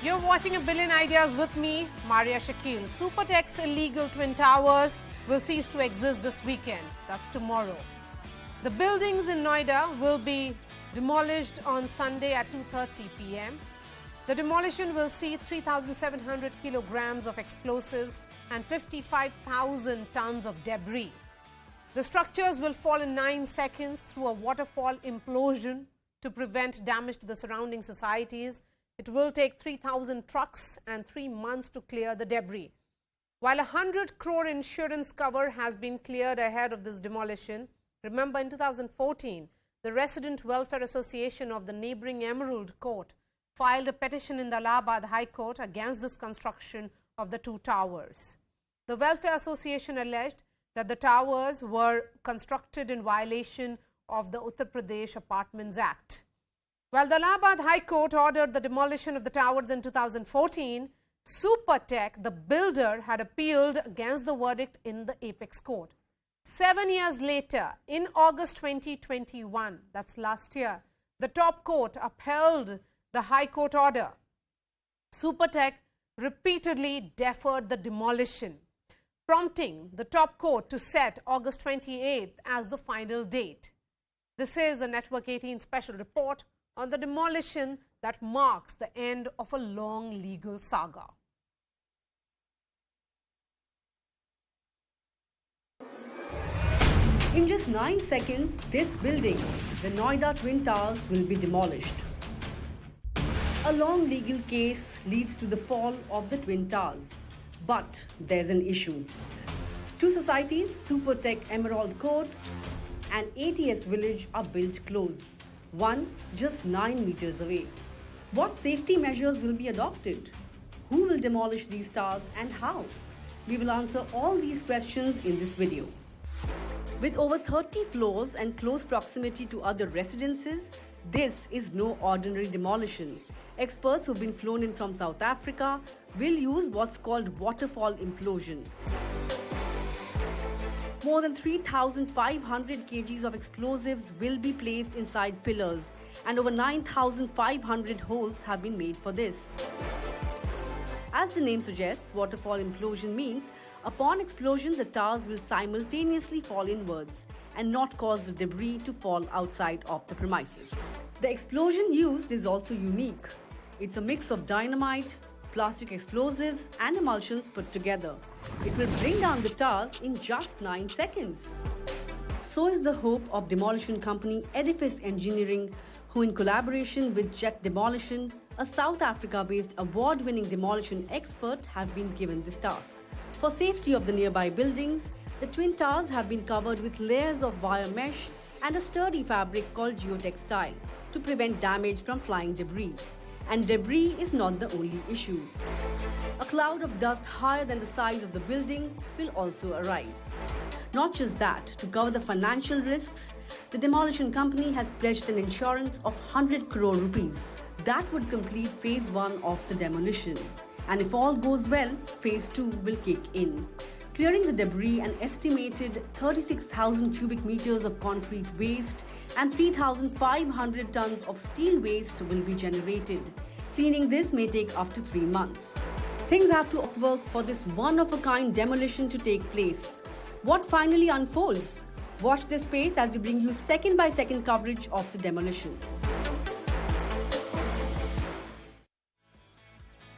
You're watching A Billion Ideas with me, Maria Shakil. Supertech's illegal twin towers will cease to exist this weekend. That's tomorrow. The buildings in Noida will be demolished on Sunday at 2:30 p.m. The demolition will see 3,700 kilograms of explosives and 55,000 tons of debris. The structures will fall in 9 seconds through a waterfall implosion to prevent damage to the surrounding societies. It will take 3,000 trucks and 3 months to clear the debris. While 100 crore insurance cover has been cleared ahead of this demolition, remember in 2014, the Resident Welfare Association of the neighbouring Emerald Court filed a petition in the Allahabad High Court against this construction of the two towers. The Welfare Association alleged that the towers were constructed in violation of the Uttar Pradesh Apartments Act. While the Allahabad High Court ordered the demolition of the towers in 2014, Supertech, the builder, had appealed against the verdict in the Apex Court. 7 years later, in August 2021, that's last year, the top court upheld the High Court order. Supertech repeatedly deferred the demolition, prompting the top court to set August 28th as the final date. This is a Network 18 special report on the demolition that marks the end of a long legal saga. In just 9 seconds, this building, the Noida Twin Towers, will be demolished. A long legal case leads to the fall of the Twin Towers. But there's an issue. Two societies, Supertech Emerald Court and ATS Village, are built close. One just 9 meters away. What safety measures will be adopted? Who will demolish these towers and how? We will answer all these questions in this video. With over 30 floors and close proximity to other residences, this is no ordinary demolition. Experts who've been flown in from South Africa will use what's called waterfall implosion. More than 3,500 kgs of explosives will be placed inside pillars, and over 9,500 holes have been made for this. As the name suggests, waterfall implosion means upon explosion, the towers will simultaneously fall inwards and not cause the debris to fall outside of the premises. The explosion used is also unique. It's a mix of dynamite, plastic explosives and emulsions put together. It will bring down the towers in just 9 seconds. So is the hope of demolition company Edifice Engineering, who in collaboration with Jet Demolition, a South Africa-based award-winning demolition expert, have been given this task. For safety of the nearby buildings, the twin towers have been covered with layers of wire mesh and a sturdy fabric called geotextile to prevent damage from flying debris. And debris is not the only issue. A cloud of dust higher than the size of the building will also arise. Not just that, to cover the financial risks, the demolition company has pledged an insurance of 100 crore rupees. That would complete phase 1 of the demolition. And if all goes well, phase 2 will kick in. Clearing the debris, an estimated 36,000 cubic meters of concrete waste and 3,500 tons of steel waste will be generated. Cleaning this may take up to 3 months. Things have to work for this one-of-a-kind demolition to take place. What finally unfolds? Watch this space as we bring you second-by-second coverage of the demolition.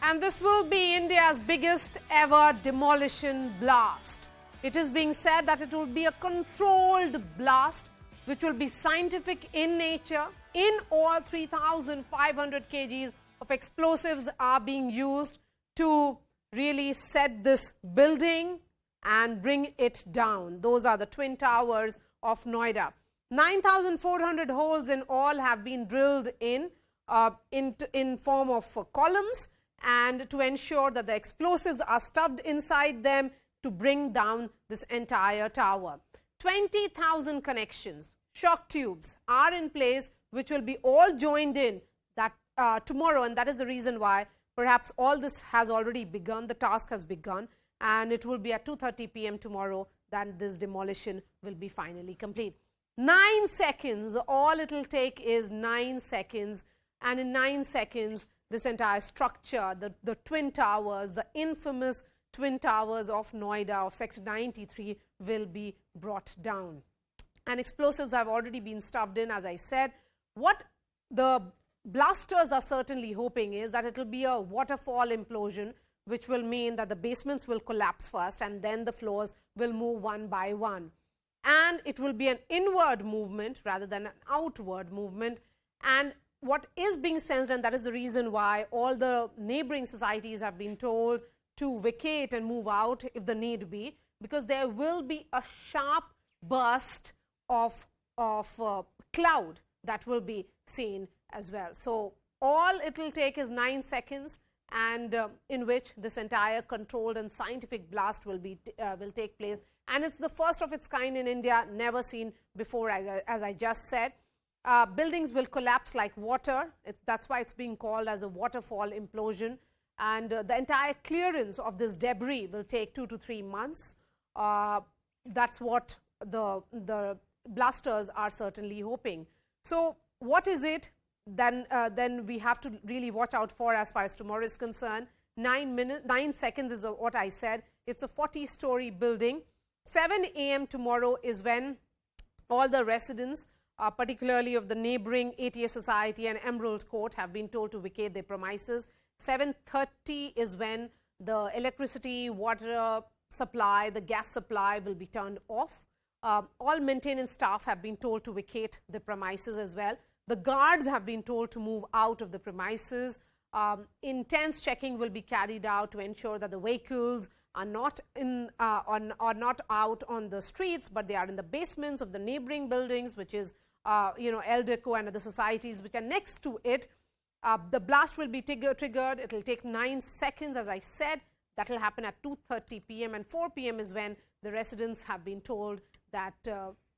And this will be India's biggest ever demolition blast. It is being said that it will be a controlled blast which will be scientific in nature. In all, 3,500 kgs of explosives are being used to really set this building and bring it down. Those are the twin towers of Noida. 9,400 holes in all have been drilled in form of columns, and to ensure that the explosives are stuffed inside them to bring down this entire tower. 20,000 connections, shock tubes are in place, which will be all joined in that tomorrow, and that is the reason why perhaps all this has already begun. The task has begun, and it will be at 2:30 p.m. tomorrow that this demolition will be finally complete. 9 seconds, all it will take is 9 seconds, and in 9 seconds this entire structure, the Twin Towers, the infamous Twin Towers of Noida of Sector 93 will be brought down. And explosives have already been stuffed in, as I said. What the blasters are certainly hoping is that it will be a waterfall implosion, which will mean that the basements will collapse first and then the floors will move one by one. And it will be an inward movement rather than an outward movement. And what is being sensed, and that is the reason why all the neighboring societies have been told to vacate and move out if the need be, because there will be a sharp burst of cloud that will be seen as well. So all it will take is 9 seconds, and in which this entire controlled and scientific blast will take place, and it's the first of its kind in India, never seen before, as I just said. Buildings will collapse like water. That's why it's being called as a waterfall implosion, and the entire clearance of this debris will take 2 to 3 months. That's what the blasters are certainly hoping. So what is it then we have to really watch out for as far as tomorrow is concerned? 9 seconds is what I said. It's a 40-story building. 7 a.m. tomorrow is when all the residents, particularly of the neighboring ATA Society and Emerald Court, have been told to vacate their premises. 7:30 is when the electricity, water supply, the gas supply will be turned off. All maintenance staff have been told to vacate the premises as well. The guards have been told to move out of the premises. Intense checking will be carried out to ensure that the vehicles are not not out on the streets, but they are in the basements of the neighboring buildings, which is Eldeco and other societies which are next to it. The blast will be triggered. It will take 9 seconds, as I said. That will happen at 2:30 p.m. and 4 p.m. is when the residents have been told that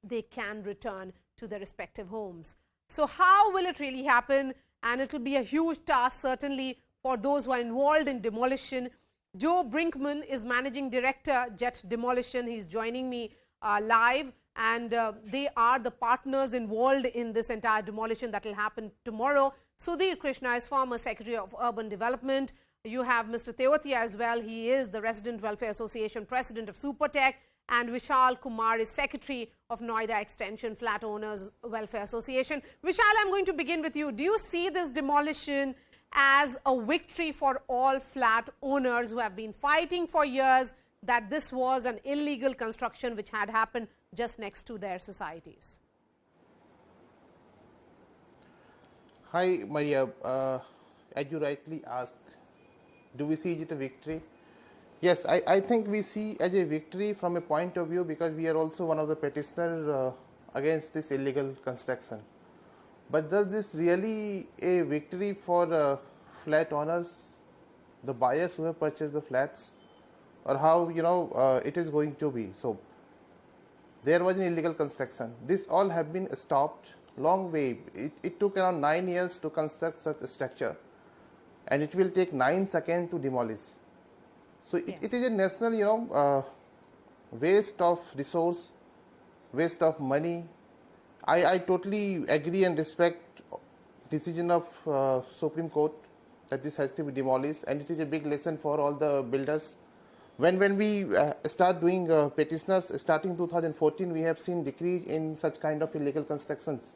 they can return to their respective homes. So how will it really happen? And it will be a huge task, certainly, for those who are involved in demolition. Joe Brinkman is Managing Director, Jet Demolition. He's joining me live, and they are the partners involved in this entire demolition that will happen tomorrow. Sudhir Krishna is former Secretary of Urban Development. You have Mr. Teotia as well. He is the Resident Welfare Association President of Supertech. And Vishal Kumar is Secretary of Noida Extension Flat Owners Welfare Association. Vishal, I'm going to begin with you. Do you see this demolition as a victory for all flat owners who have been fighting for years that this was an illegal construction which had happened just next to their societies? Hi, Maria. As you rightly asked, do we see it a victory? Yes, I think we see as a victory from a point of view because we are also one of the petitioners against this illegal construction. But does this really a victory for flat owners, the buyers who have purchased the flats, or how it is going to be? So there was an illegal construction. This all have been stopped long way. It took around 9 years to construct such a structure, and it will take 9 seconds to demolish. So it is a national, waste of resource, waste of money. I totally agree and respect decision of Supreme Court that this has to be demolished, and it is a big lesson for all the builders. When we start doing petitioners, starting 2014, we have seen decrease in such kind of illegal constructions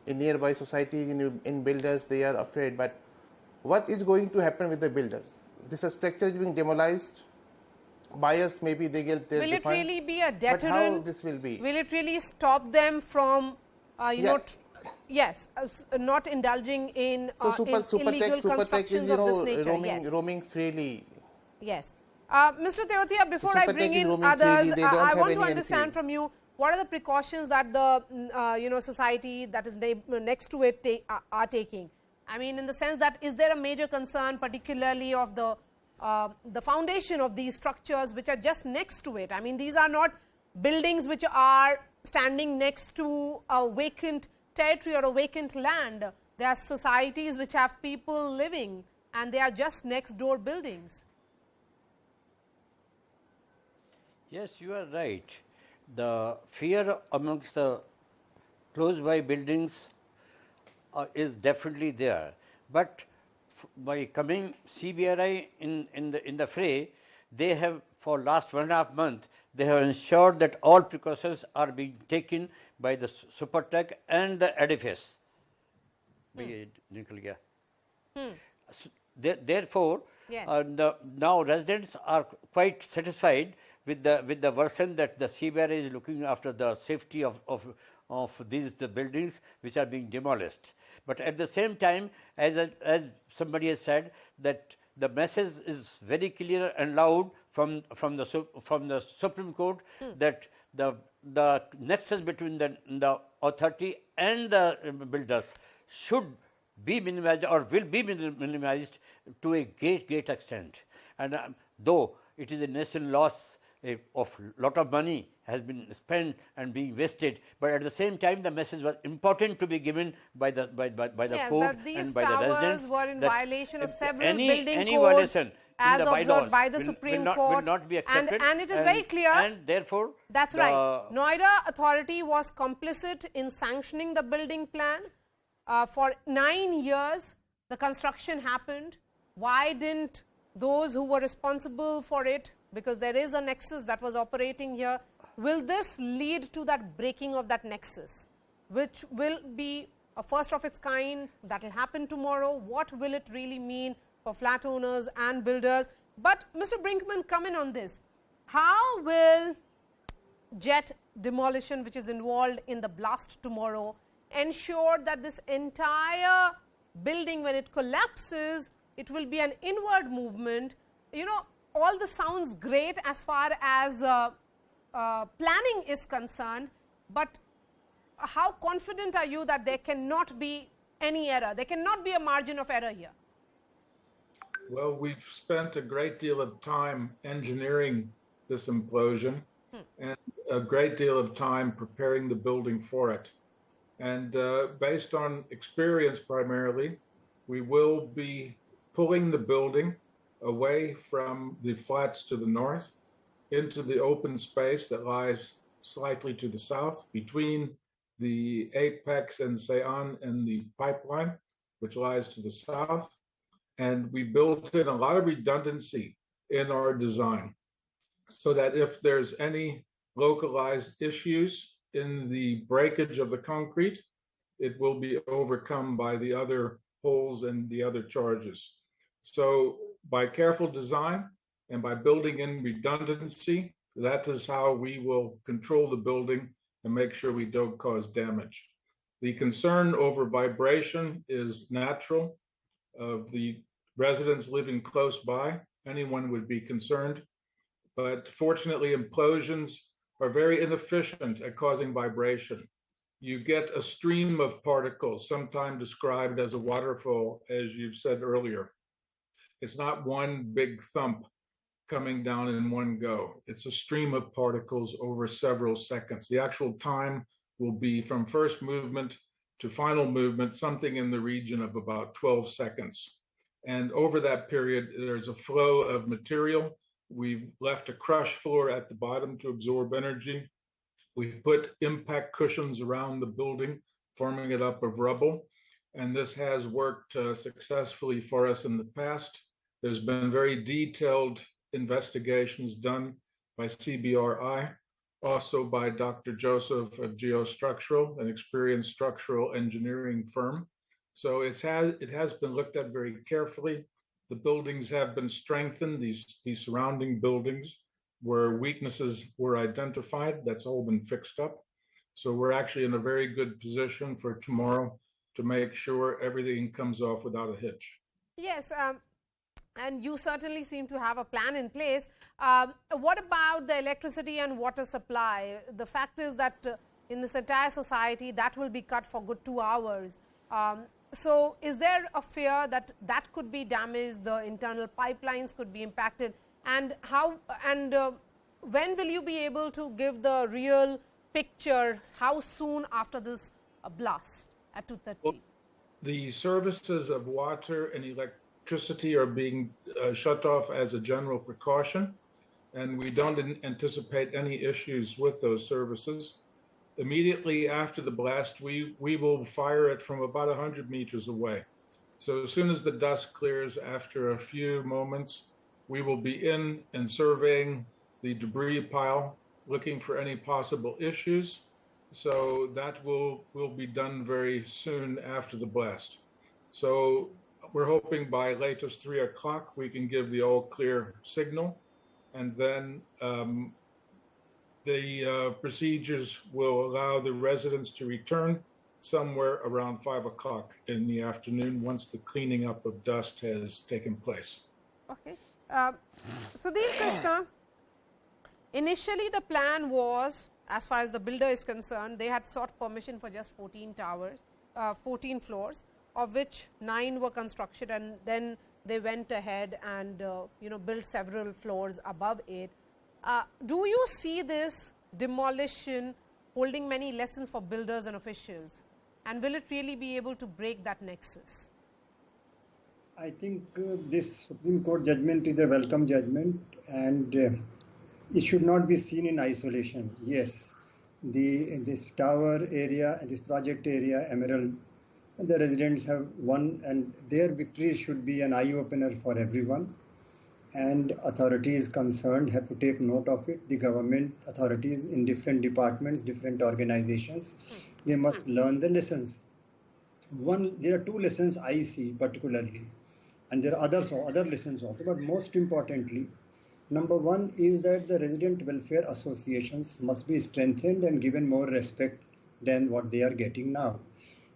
in nearby societies, in builders. They are afraid, but what is going to happen with the builders? This structure is being demolished. Buyers, maybe they get their Will it really be a deterrent? But how this will be? Will it really stop them from, not indulging in, illegal constructions of this nature? Roaming freely. Yes. Mr. Teotia, before I bring in others, I want to understand from you, what are the precautions that the society that is next to it are taking? I mean, in the sense that, is there a major concern, particularly of the foundation of these structures which are just next to it? I mean, these are not buildings which are standing next to a vacant territory or a vacant land. There are societies which have people living, and they are just next door buildings. Yes, you are right. The fear amongst the close by buildings is definitely there. But by coming CBRI in the fray, they have for last 1.5 months they have ensured that all precautions are being taken by the Supertech and the edifice. Therefore, Yes. now residents are quite satisfied with the version that the CBRI is looking after the safety of these the buildings which are being demolished. But at the same time, as somebody has said, that the message is very clear and loud from the Supreme Court that the nexus between the authority and the builders should be minimized or will be minimized to a great extent. And though it is a national loss of lot of money has been spent and being wasted, but at the same time the message was important to be given by the Yes, court that these and by the towers residents. were in that violation of if several any building codes violation in as the observed bylaws by the will Supreme not, Court. will not be accepted, and it is very clear. And therefore, That's right. Noida authority was complicit in sanctioning the building plan. For 9 years, the construction happened. Why didn't those who were responsible for it, because there is a nexus that was operating here, will this lead to that breaking of that nexus, which will be a first of its kind that will happen tomorrow? What will it really mean for flat owners and builders? But Mr. Brinkman, come in on this. How will jet demolition, which is involved in the blast tomorrow, ensure that this entire building, when it collapses, it will be an inward movement? You know, all this sounds great as far as planning is concerned, but how confident are you that there cannot be any error? There cannot be a margin of error here. Well, we've spent a great deal of time engineering this implosion and a great deal of time preparing the building for it. And based on experience primarily, we will be pulling the building away from the flats to the north into the open space that lies slightly to the south between the Apex and Ceyane and the pipeline, which lies to the south. And we built in a lot of redundancy in our design so that if there's any localized issues in the breakage of the concrete, it will be overcome by the other holes and the other charges. So by careful design and by building in redundancy, that is how we will control the building and make sure we don't cause damage. The concern over vibration is natural. Of the residents living close by, anyone would be concerned. But fortunately, implosions are very inefficient at causing vibration. You get a stream of particles, sometimes described as a waterfall, as you've said earlier. It's not one big thump coming down in one go. It's a stream of particles over several seconds. The actual time will be from first movement to final movement, something in the region of about 12 seconds. And over that period, there's a flow of material. We've left a crush floor at the bottom to absorb energy. We've put impact cushions around the building, forming it up of rubble. And this has worked successfully for us in the past. There's been very detailed investigations done by CBRI, also by Dr. Joseph of Geostructural, an experienced structural engineering firm. So it has been looked at very carefully. The buildings have been strengthened, these surrounding buildings where weaknesses were identified. That's all been fixed up. So we're actually in a very good position for tomorrow to make sure everything comes off without a hitch. Yes, and you certainly seem to have a plan in place. What about the electricity and water supply? The fact is that in this entire society, that will be cut for good 2 hours. So is there a fear that that could be damaged, the internal pipelines could be impacted? And how and when will you be able to give the real picture? How soon after this blast at 2:30? Well, the services of water and electricity are being shut off as a general precaution, and we don't anticipate any issues with those services. Immediately after the blast, we will fire it from about 100 meters away. So as soon as the dust clears, after a few moments, we will be in and surveying the debris pile, looking for any possible issues. So that will be done very soon after the blast. So we're hoping by latest 3 o'clock we can give the all clear signal, and then the procedures will allow the residents to return somewhere around 5 o'clock in the afternoon once the cleaning up of dust has taken place. Okay. Sudhir Krishna, initially the plan was, as far as the builder is concerned, they had sought permission for just 14 towers, 14 floors, of which 9 were constructed, and then they went ahead and built several floors above it. Do you see this demolition holding many lessons for builders and officials, and will it really be able to break that nexus? I think this Supreme Court judgment is a welcome judgment, and it should not be seen in isolation. Yes, this tower area, this project area, Emerald, the residents have won, and their victory should be an eye-opener for everyone. And authorities concerned have to take note of it. The government authorities in different departments, different organizations, they must learn the lessons. There are 2 lessons I see particularly, and there are other lessons also, but most importantly, number 1 is that the resident welfare associations must be strengthened and given more respect than what they are getting now.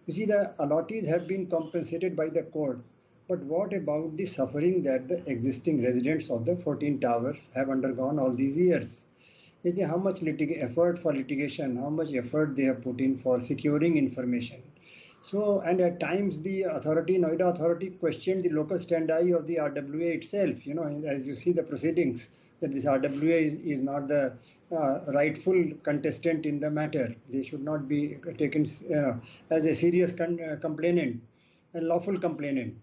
You see, the allottees have been compensated by the court, but what about the suffering that the existing residents of the 14 towers have undergone all these years? You see how much effort for litigation, how much effort they have put in for securing information. So, and at times the Noida authority questioned the locus standi of the RWA itself. As you see the proceedings, that this RWA is not the rightful contestant in the matter. They should not be taken as a serious complainant, a lawful complainant.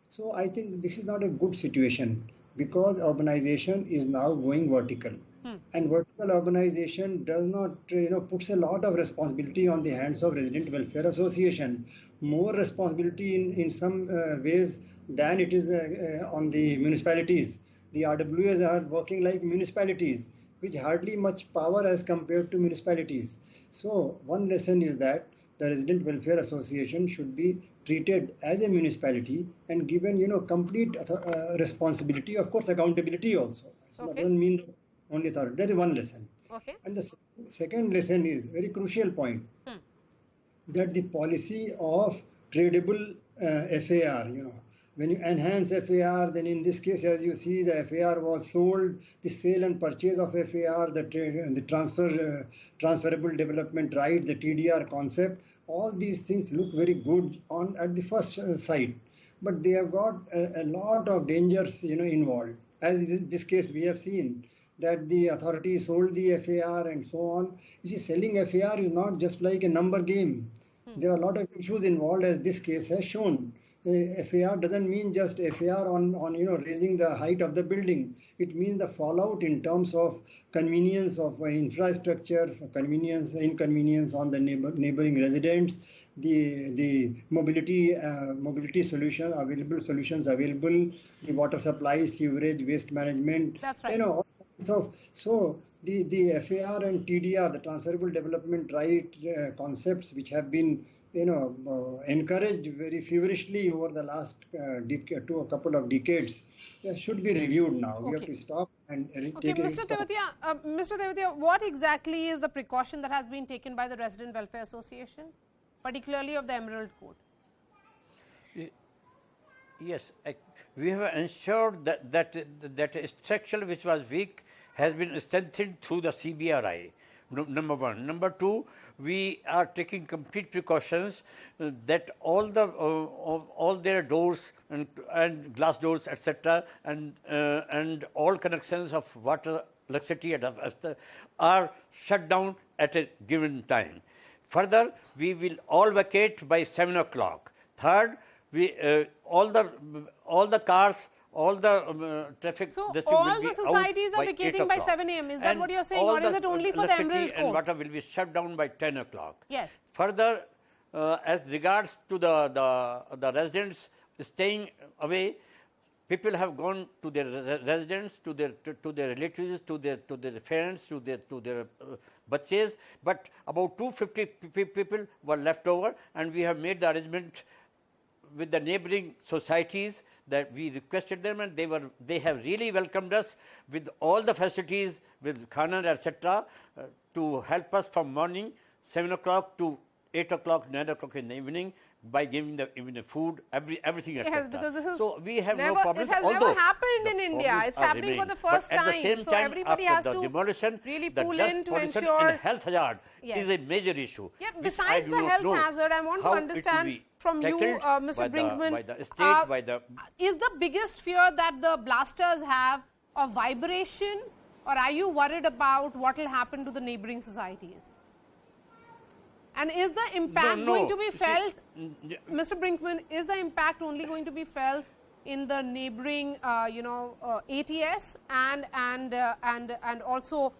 So I think this is not a good situation, because urbanization is now going vertical. And vertical urbanization does not, puts a lot of responsibility on the hands of resident welfare association, more responsibility in some ways than it is on the municipalities. The RWAs are working like municipalities, which hardly much power as compared to municipalities. So one lesson is that the resident welfare association should be treated as a municipality and given, complete responsibility, of course, accountability also. So that doesn't mean that only authority. That is one lesson. Okay. And the second lesson is very crucial point, that the policy of tradable FAR, when you enhance FAR, then in this case, as you see, the FAR was sold, the sale and purchase of FAR, the transferable development right, the TDR concept, all these things look very good at the first sight, but they have got a lot of dangers, involved. As in this case, we have seen that the authorities sold the FAR and so on. You see, selling FAR is not just like a number game. There are a lot of issues involved, as this case has shown. FAR doesn't mean just FAR on raising the height of the building. It means the fallout in terms of convenience of infrastructure, inconvenience on the neighboring residents, the mobility solutions available, the water supply, sewerage, waste management. That's right. So the FAR and TDR, the transferable development right concepts, which have been encouraged very feverishly over the last couple of decades, should be reviewed now. Okay. We have to stop and take it. Mr. Tewatia, what exactly is the precaution that has been taken by the Resident Welfare Association, particularly of the Emerald Court? Yes, we have ensured that structure which was weak has been strengthened through the CBRI. Number 1. Number 2, we are taking complete precautions that all their doors and glass doors, etc., and all connections of water, electricity, are shut down at a given time. Further, we will all vacate by 7 o'clock. Third, all the cars, all the traffic. So all the societies are vacating by 7 a.m. Is that what you're saying, or is it only for the Emerald Court? And water will be shut down by 10 o'clock. Yes. Further, as regards to the residents staying away. People have gone to their residents, to their relatives, to their parents, to their bachches. But about 250 people were left over, and we have made the arrangement with the neighboring societies that we requested them, and they have really welcomed us with all the facilities, with khana, etc., to help us from morning 7 o'clock to 8 o'clock, 9 o'clock in the evening, by giving the even the food, everything, etc. Yes, because this is so we have never, no problems. it has never happened in India. It's happening for the first At the time. same So time, everybody after has the to demolition, really the pull dust in to pollution ensure. and health hazard Yes. is a major issue. Yeah, which besides I do the not health know hazard, I want to how it will understand be from you, tackled Mr. Brinkman, by the state, by the is the biggest fear that the blasters have of vibration, or are you worried about what will happen to the neighboring societies? And is the impact going to be felt, Mr. Brinkman, is the impact only going to be felt in the neighboring, ATS and also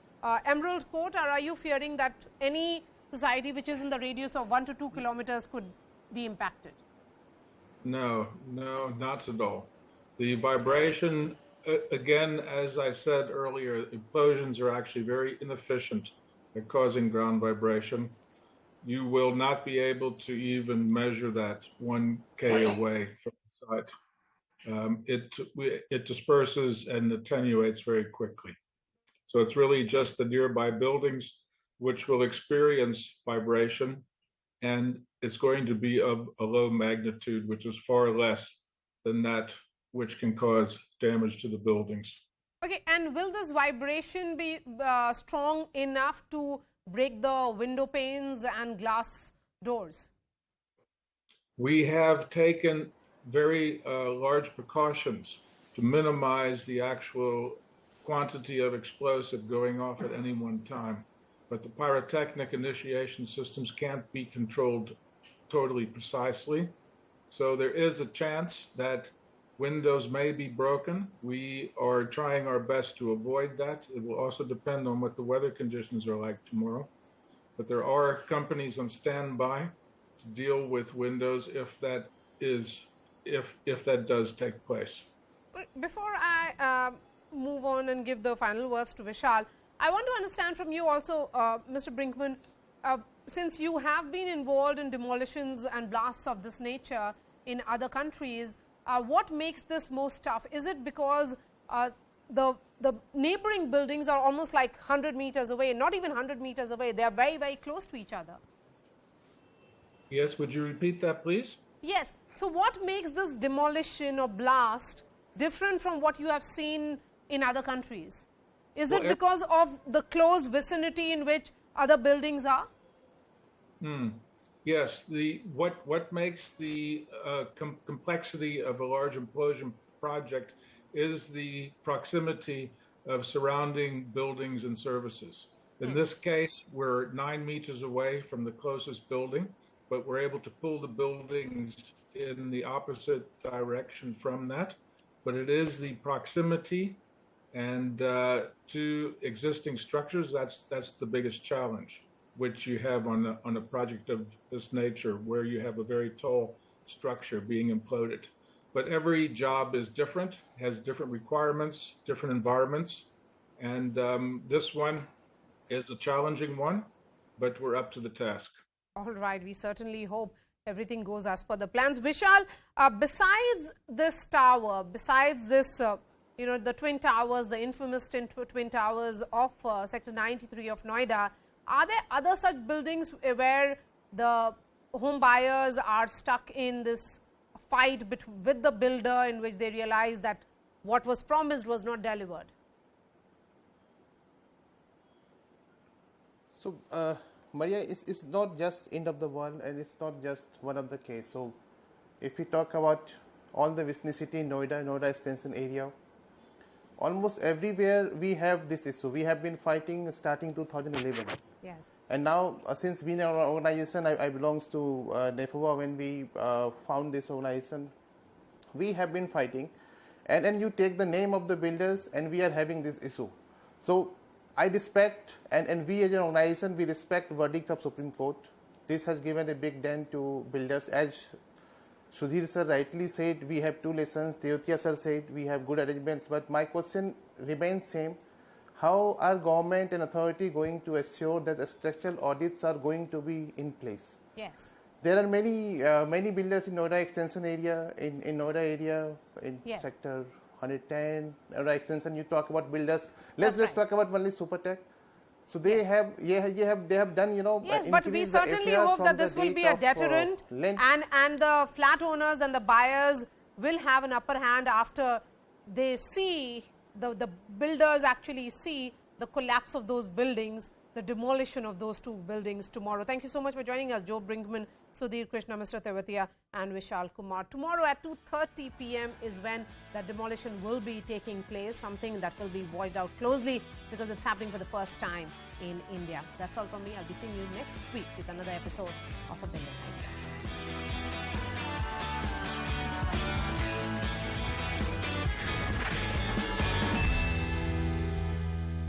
Emerald Court, or are you fearing that any society which is in the radius of 1 to 2 kilometers could be impacted? No, not at all. The vibration, again, as I said earlier, implosions are actually very inefficient at causing ground vibration. You will not be able to even measure that 1K away from the site. It disperses and attenuates very quickly. So it's really just the nearby buildings which will experience vibration, and it's going to be of a low magnitude, which is far less than that which can cause damage to the buildings. Okay, and will this vibration be strong enough to break the window panes and glass doors? We have taken very large precautions to minimize the actual quantity of explosive going off at any one time. But the pyrotechnic initiation systems can't be controlled totally precisely. So there is a chance that windows may be broken. We are trying our best to avoid that. It will also depend on what the weather conditions are like tomorrow. But there are companies on standby to deal with windows if that does take place. Before I move on and give the final words to Vishal, I want to understand from you also, Mr. Brinkman, since you have been involved in demolitions and blasts of this nature in other countries, what makes this most tough? Is it because the neighboring buildings are almost like 100 meters away, not even 100 meters away, they are very, very close to each other? Yes, would you repeat that, please? Yes. So what makes this demolition or blast different from what you have seen in other countries? Is it because of the close vicinity in which other buildings are? Yes. What makes the complexity of a large implosion project is the proximity of surrounding buildings and services. In this case, we're 9 meters away from the closest building, but we're able to pull the buildings in the opposite direction from that. But it is the proximity and to existing structures, that's the biggest challenge which you have on a project of this nature, where you have a very tall structure being imploded. But every job is different, has different requirements, different environments, and this one is a challenging one, but we're up to the task. All right, we certainly hope everything goes as per the plans. Vishal, besides this tower, besides this, the Twin Towers, the infamous Twin Towers of Sector 93 of Noida, are there other such buildings where the home buyers are stuck in this fight with the builder, in which they realize that what was promised was not delivered? So, Maria, it's not just end of the world, and it's not just one of the case. So, if we talk about all the vicinity in Noida extension area, almost everywhere we have this issue. We have been fighting starting 2011. Yes. And now, since being an organization, I belongs to NEFUA. When we found this organization, we have been fighting. And you take the name of the builders, and we are having this issue. So, I respect, and we as an organization, we respect verdicts of Supreme Court. This has given a big dent to builders. As Sudhir sir rightly said we have 2 lessons. Teotia sir said we have good arrangements. But my question remains same. How are government and authority going to assure that the structural audits are going to be in place? Yes. There are many builders in Noida extension area, in Noida area, in Yes. sector 110, Noida extension. You talk about builders. Let's just talk about only Supertech. So they have done, Yes, but we increase the certainly FAR hope from that the this will date be a of, deterrent, length. and the flat owners and the buyers will have an upper hand after they see the builders actually see the collapse of those buildings, the demolition of those 2 buildings tomorrow. Thank you so much for joining us, Joe Brinkman, Sudhir Krishna, Mr. Tewatia and Vishal Kumar. Tomorrow at 2:30 p.m. is when that demolition will be taking place, something that will be watched out closely because it's happening for the first time in India. That's all from me. I'll be seeing you next week with another episode of A Billion Ideas.